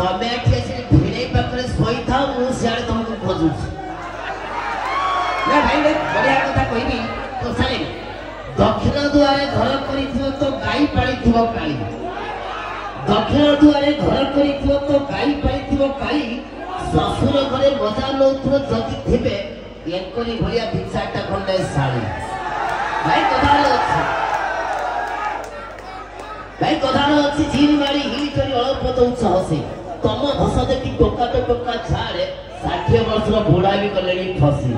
तमे एठी से भिड़े पाखरे सोई थाओ मु सियाड़े तुमको खोजु ना भाई रे बढ़िया कथा कहबी तो साले दक्षिण द्वारे घर करिथियो तो गाई पालिथियो काली दक्षिण द्वारे घर करिथियो तो गाई पालिथियो काली ससुर घरे मजा नउथो जति थिबे एकरी भलिया भिक्षाटा खंडे साली भाई कथार अच्छी झील मारी हिल करी अल्प दौच हसे तम हस देखी टोका तो टोका छाड़े 60 वर्षर बुढ़ा भी गले फसी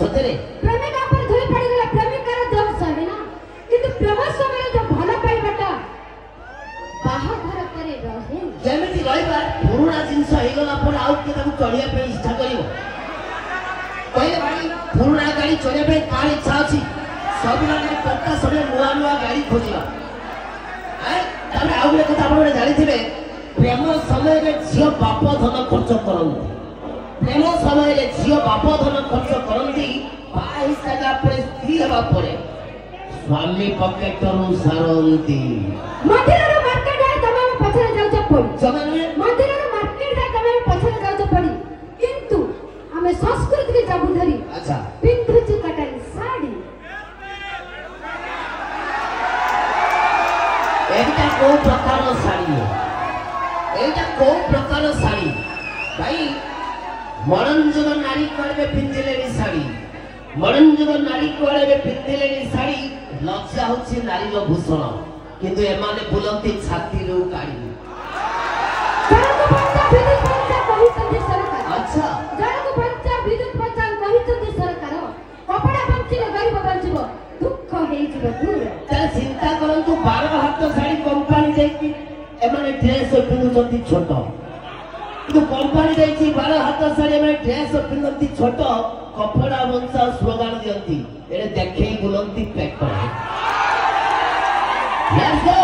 सतरे प्रेमिका पर धोई पड़ी गला प्रेमिकार दोष सहे ना किंतु प्रेम समय जो भला पाइबाटा बाहा घर करे रहे जेमिति रहिबा पुराना जिंस हे गला पर आउ के ताकू चढ़िया पे इच्छा करिवो कहले भाई पुराना गाड़ी चढ़िया पे कार इच्छा अछि सब लागे टक्का सबे नुआ नुआ गाड़ी खोजिबा तारे आउ एक कथा आपण जानि थिबे प्रेम समय रे झियो बाप धन खर्च करन प्रेम समय रे झियो बाप धन खर्च करंती बाही सगा पर स्त्री हवा परे स्वामी पॉकेटरू सरंती मंदिरर मार्केट है तमे पछरे जाउ छ पड़ी जमाने मंदिरर मार्केट है तमे पछरे जाउ छ पड़ी किंतु हमें संस्कृति के जाबु धरी अच्छा पिंधु छ कटाई साड़ी एटा को प्रकार साड़ी एटा को प्रकार साड़ी भाई मॉडर्न जुग नारी कोड़े पिंधिले साड़ी मॉडर्न जुग नारी कोड़े पिंधिले साड़ी लज्जा होछि नारी रो भूषण किंतु एमाने बुलंती छाती रो काड़ी अच्छा जणको बच्चा विद्युत बच्चा कहितति सरकार कपड़ा पंचिले गरीब बंचिबो दुख हेइ जिवो दूर तार चिंता करंतु 12 हाथ साड़ी कंपनी देकी एमाने ड्रेस पिंधुचंती छोट किंतु कंपनी देकी 12 हाथ साड़ी एमाने ड्रेस पिंधुचंती छोट कपड़ा वंशा स्लोगान दियंती एरे देखै बुलंती पैक करे लेट्स गो